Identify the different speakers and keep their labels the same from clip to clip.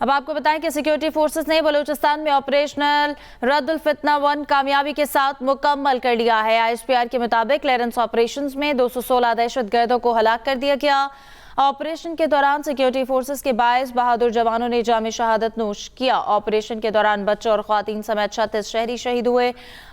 Speaker 1: अब आपको बताएं कि सिक्योरिटी फोर्सेस ने बलूचिस्तान में ऑपरेशनल रद्दुल फितना 1 कामयाबी के साथ मुकम्मल कर लिया है। ISPR के मुताबिक क्लियरेंस ऑपरेशंस में 216 दहशतगर्दों को हलाक कर दिया गया। ऑपरेशन के दौरान सिक्योरिटी फोर्सेस के 22 बहादुर जवानों ने जाम शहादत नोश किया। ऑपरेशन के दौरान बच्चों और ख्वातीन समेत 36 शहरी शहीद हुए।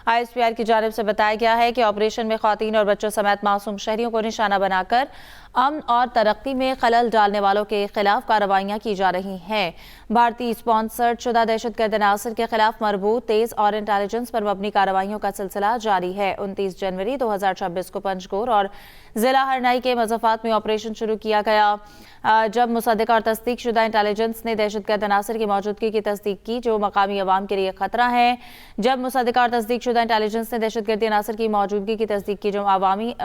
Speaker 1: ISPR की जानिब से बताया गया है कि ऑपरेशन में ख्वातीन और बच्चों समेत मासूम शहरियों को निशाना बनाकर अमन और तरक्की में खलल डालने वालों के खिलाफ कार्रवाइयां की जा रही हैं। भारतीय स्पॉन्सर्ड शुदा दहशतगर्द अनासर के खिलाफ मरबूत तेज और इंटेलिजेंस पर मबनी कार्रवाइयों का सिलसिला जारी है। 29 जनवरी 2026 को पंजगोर और जिला हरनाई के मज़ाफ़ात में ऑपरेशन शुरू किया गया, जब मुसद्दिक़ा और तस्दीक शुदा इंटेलिजेंस ने दहशतगर्द अनासर की मौजूदगी की तस्दीक की जो मकामी अवाम के लिए खतरा है। जब मुसद्दिक़ा और तस्दीक शुदा इंटेलिजेंस ने दहशतगर्दी अनासर की मौजूदगी की तस्दीक की जो अवामी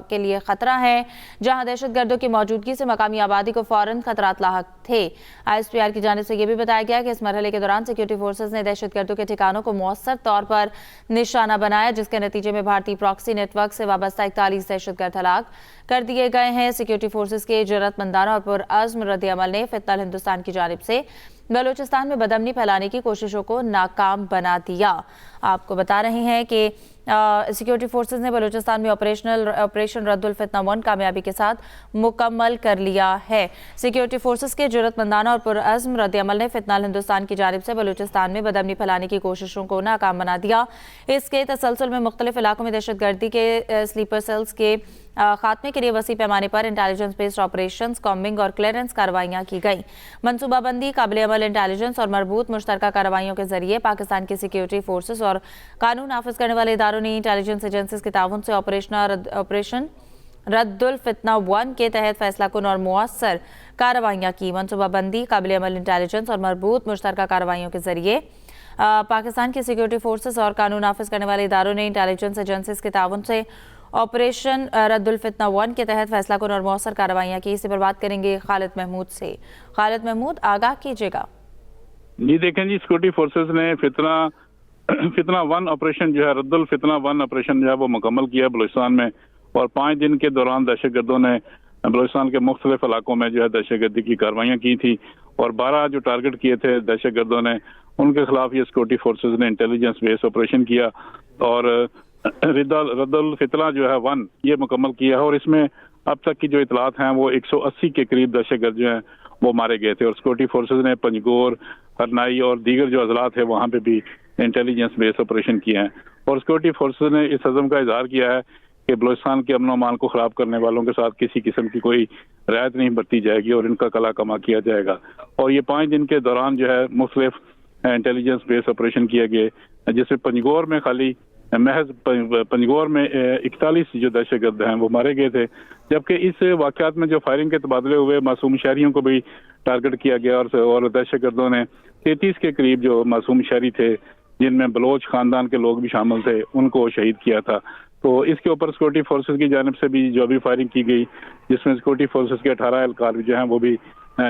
Speaker 1: के लिए खतरा है, जहां दहशतगर्दों की मौजूदगी से मकामी आबादी को फौरन खतरात लाहक थे। ISPR की जानिब से यह भी बताया गया कि इस मरहले के दौरान सिक्योरिटी फोर्सेज ने दहशतगर्दों के ठिकानों को मौसर तौर पर निशाना बनाया, जिसके नतीजे में भारतीय प्रॉक्सी नेटवर्क से वाबस्ता 41 दहशतगर्द हलाक कर दिए गए हैं। सिक्योरिटी फोर्सेज के जरूरतमंदाना और पुरअज़्म रद्द-ए-अमल ने फितनल हिंदुस्तान की जानिब से बलूचिस्तान में बदअमनी फैलाने की कोशिशों को नाकाम बना दिया। आपको बता रहे हैं कि सिक्योरिटी फोर्सेज ने बलूचिस्तान में ऑपरेशन रद्दुल फितना 1 कामयाबी के साथ मुकम्मल कर लिया है। सिक्योरिटी फोर्सेज के जरूरतमंदाना और पुरअज़्म रद्द-ए-अमल ने फितनल हिंदुस्तान की जानिब से बलूचिस्तान में बदअमनी फैलाने की कोशिशों को नाकाम बना दिया। इसके तसलसल में मुख्तलिफ इलाकों में दहशतगर्दी के स्लीपर सेल्स के खात्मे के लिए वसी पैमाने पर इंटेलिजेंस बेस्ड ऑपरेशन, कॉम्बिंग और क्लियरेंस कार्रवाइयां की गई। मनसूबाबंदी, काबिल अमल इंटेलिजेंस और मरबूत मुश्तरका कार्रवाइयों के जरिए पाकिस्तान की सिक्योरिटी फोर्सेज और कानून नाफिज करने वाले इदारों ने इंटेलिजेंस एजेंसीज के ताउन से ऑपरेशन रद्दुल फितना 1 के तहत फैसला कुन और मुअस्सर कार्रवाइयां की। मनसूबाबंदी, काबिल अमल इंटेलिजेंस और मरबूत मुश्तरका कार्रवाइयों के जरिए पाकिस्तान की सिक्योरिटी फोर्सेज और कानून नाफिज करने वाले इदारों ने इंटेलिजेंस एजेंसीज के ताउन से ऑपरेशन रद्दुल फितना 1 के तहत फैसला कुन और मौसर कार्रवाइयां की। इसी पर बात करेंगे खालिद महमूद से। खालिद महमूद, आगाह कीजिएगा।
Speaker 2: जी देखें जी, सिक्योरिटी फोर्सेज ने फितना 1 ऑपरेशन जो है रद्दुल फितना 1 ऑपरेशन जो है वो मुकम्मल किया बलूचिस्तान में, और 5 दिन के दौरान दहशतगर्दों ने बलूचिस्तान के मुख्तलिफ इलाकों में जो है दहशतगर्दी की कार्रवाइयाँ की थी, और 12 जो टारगेट किए थे दहशतगर्दों ने उनके खिलाफ ये सिक्योरिटी फोर्सेज ने इंटेलिजेंस बेस्ड ऑपरेशन किया और रद्दुल फितना जो है 1 ये मुकम्मल किया है। और इसमें अब तक की जो इतलात हैं वो 180 के करीब दहशतगर्द जो हैं वो मारे गए थे, और सिक्योरिटी फोर्सेज ने पंजगोर, हरनाई और दीगर जो अजलात है वहाँ पे भी इंटेलिजेंस बेस्ड ऑपरेशन किए हैं। और सिक्योरिटी फोर्सेज ने इस अज़म का इजहार किया है कि बलूचिस्तान के अमन अमान को ख़राब करने वालों के साथ किसी किस्म की कोई रियायत नहीं बरती जाएगी और इनका कला कमा किया जाएगा। और ये 5 दिन के दौरान जो है मुख्तलिफ इंटेलिजेंस बेस्ड ऑपरेशन किए गए, जिसमें पंजगोर में खाली महज पंजगोर में 41 जो दहशतगर्द हैं वो मारे गए थे, जबकि इस वाक़यात में जो फायरिंग के तबादले हुए मासूम शहरियों को भी टारगेट किया गया, और दहशतगर्दों ने 33 के करीब जो मासूम शहरी थे जिनमें बलोच खानदान के लोग भी शामिल थे उनको शहीद किया था। तो इसके ऊपर सिक्योरिटी फोर्सेज की जानिब से भी जो अभी फायरिंग की गई, जिसमें सिक्योरिटी फोर्सेज के 18 एहलकार जो हैं वो भी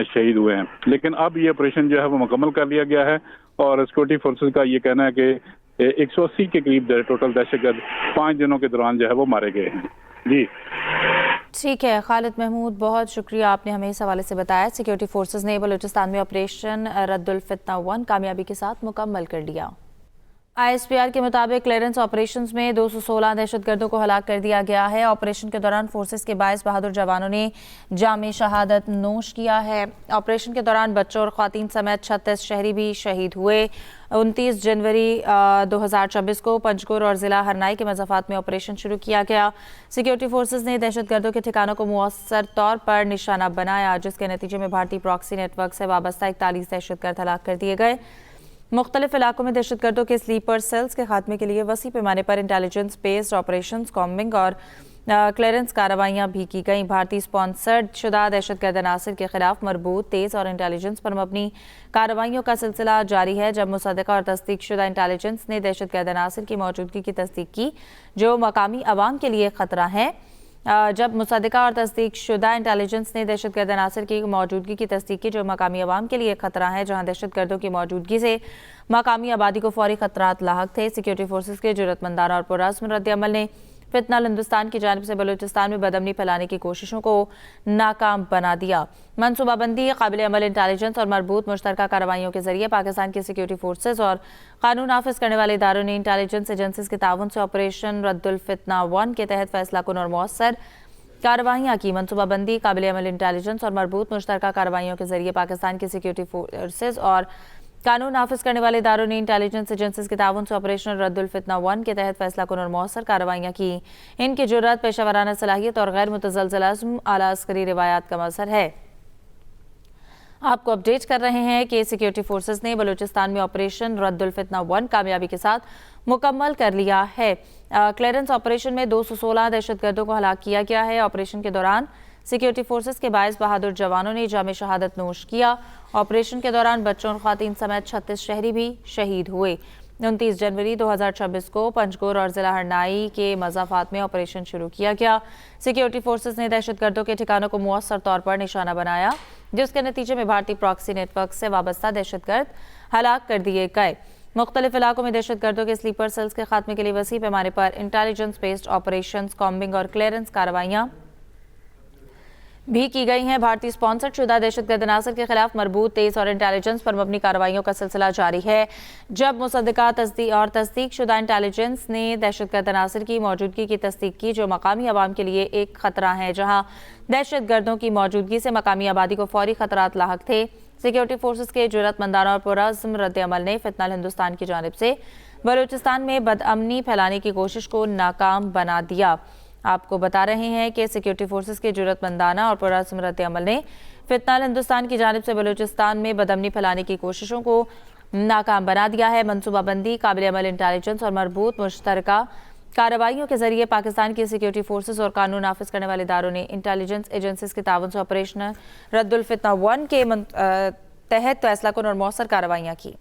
Speaker 2: शहीद हुए हैं। लेकिन अब ये ऑपरेशन जो है वो मुकम्मल कर लिया गया है, और सिक्योरिटी फोर्सेज का ये कहना है कि 180 के करीब टोटल दहशतगर्द 5 दिनों के दौरान जो है वो मारे गए हैं। जी
Speaker 1: ठीक है खालिद महमूद, बहुत शुक्रिया, आपने हमें इस हवाले से बताया। सिक्योरिटी फोर्सेज ने बलूचिस्तान में ऑपरेशन रद्दुल फितना 1 कामयाबी के साथ मुकम्मल कर लिया। ISPR के मुताबिक क्लियरेंस ऑपरेशंस में 216 दहशतगर्दों को हलाक कर दिया गया है। ऑपरेशन के दौरान फोर्सेस के 22 बहादुर जवानों ने जाम शहादत नोश किया है। ऑपरेशन के दौरान बच्चों और ख्वातीन समेत 36 शहरी भी शहीद हुए। 29 जनवरी 2026 को पंजगोर और जिला हरनाई के मज़ाफ़ात में ऑपरेशन शुरू किया गया। सिक्योरिटी फोर्सेज ने दहशतगर्दों के ठिकानों को मुअस्सर तौर पर निशाना बनाया, जिसके नतीजे में भारतीय प्रॉक्सी नेटवर्क से वाबस्ता 41 दहशतगर्द हलाक कर दिए गए। मुख्तलिफ इलाकों में दहशतगर्दों के स्लीपर सेल्स के खात्मे के लिए वसी पैमाने पर इंटेलिजेंस बेस्ड ऑपरेशन, कॉम्बिंग और क्लियरेंस कार्रवाइयां भी की गई। भारतीय स्पॉन्सर्ड शुदा दहशतगर्द अनासर के खिलाफ मरबूत तेज और इंटेलिजेंस पर मबनी कार्रवाइयों का सिलसिला जारी है, जब मुसद्दिक़ा और तस्दीक शुदा इंटेलिजेंस ने दहशतगर्द अनासर की मौजूदगी की तस्दीक की जो मकामी अवाम के लिए खतरा है। जब मुसद्दिक़ा और तस्दीक शुदा इंटेलिजेंस ने दहशतगर्द अनासर की मौजूदगी की तस्दीक की जो मकामी अवाम के लिए खतरा है, जहां दहशतगर्दों की मौजूदगी से मकामी आबादी को फौरी खतरात लाहक थे। सिक्योरिटी फोर्सेज के जरूरतमंदाना और पुरअज़्म रद्द-ए-अमल ने फितनल हिंदुस्तान की जानिब से बलूचिस्तान में बदअमनी फैलाने की कोशिशों को नाकाम बना दिया। मनसूबाबंदी, काबिल अमल इंटेलिजेंस और मरबूत मुश्तरका कार्रवाइयों के जरिए पाकिस्तान की सिक्योरिटी फोर्सेज और कानून नाफिज करने वाले इदारों ने इंटेलिजेंस एजेंसीज के ताउन से ऑपरेशन रद्दुल फितना 1 के तहत फैसला कुन और मौसर कार्रवाइयाँ की। मनसूबाबंदी, काबिल अमल इंटेलिजेंस और मरबूत मुश्तरका कार्रवाइयों के जरिए पाकिस्तान की सिक्योरिटी फोर्सेज और कानून नाफिज करने वाले इदारों ने इंटेलिजेंस एजेंसीज के ताउन से ऑपरेशन रद्दुल फितना 1 के तहत फैसला कुन और मौसर कार्रवाइयाँ की। इनकी जुर्रत, पेशावराना सलाहियत और गैर मुतज़लज़ल अज़्म आला अस्करी रिवायात का मज़हर है। आपको अपडेट कर रहे हैं कि सिक्योरिटी फोर्सेस ने बलूचिस्तान में ऑपरेशन रद्दुल फितना 1 कामयाबी के साथ मुकम्मल कर लिया है। क्लियरेंस ऑपरेशन में 216 दहशतगर्दों को हलाक किया गया है। ऑपरेशन के दौरान सिक्योरिटी फोर्सेस के 22 बहादुर जवानों ने जाम शहादत नोश किया। ऑपरेशन के दौरान बच्चों और ख़वातीन समेत 36 शहरी भी शहीद हुए। 29 जनवरी 2026 को पंजगोर और जिला हरनाई के मज़ाफ़ात में ऑपरेशन शुरू किया गया। सिक्योरिटी फोर्सेस ने दहशतगर्दों के ठिकानों को मुअस्सर तौर पर निशाना बनाया, जिसके नतीजे में भारतीय प्रॉक्सी नेटवर्क से वाबस्ता दहशतगर्द हलाक कर दिए गए। मुख्तलिफ इलाकों में दहशतगर्दों के स्लीपर सेल्स के खात्मे के लिए वसी पैमाने पर इंटेलिजेंस बेस्ड ऑपरेशंस, कॉम्बिंग और क्लियरेंस कार्रवाइयाँ भी की गई हैं। भारतीय स्पॉन्सर्ड शुदा दहशतगर्द अनासर के खिलाफ मरबूत, तेज और इंटेलिजेंस पर मबनी कार्रवाइयों का सिलसिला जारी है। जब मुसद्दका तस्दीक शुदा इंटेलिजेंस ने दहशतगर्द अनासर की मौजूदगी की तस्दीक की, जो मकामी अवाम के लिए एक खतरा है, जहां दहशतगर्दों की मौजूदगी से मकामी आबादी को फौरी खतरात लाहक थे। सिक्योरिटी फोर्सेस के जुर्रतमंदाना और पुरअज़्म रद्द अमल ने फितनल हिंदुस्तान की जानिब से बलूचिस्तान में बदअमनी फैलाने की कोशिश को नाकाम बना दिया। आपको बता रहे हैं कि सिक्योरिटी फोर्सेस के जुर्रतमंदाना और पुरअज़्म रद्द अमल ने फितनल हिंदुस्तान की जानिब से बलूचिस्तान में बदअमनी फैलाने की कोशिशों को नाकाम बना दिया है। मनसूबाबंदी, काबिल अमल इंटेलिजेंस और मरबूत मुश्तरका कार्रवाइयों के जरिए पाकिस्तान की सिक्योरिटी फोर्सेस और कानून नाफिज करने वाले इदारों ने इंटेलिजेंस एजेंसीज के ताउन से ऑपरेशन रद्दुल फितना 1 के तहत फैसला कुन और मौसर कार्रवाइयाँ की।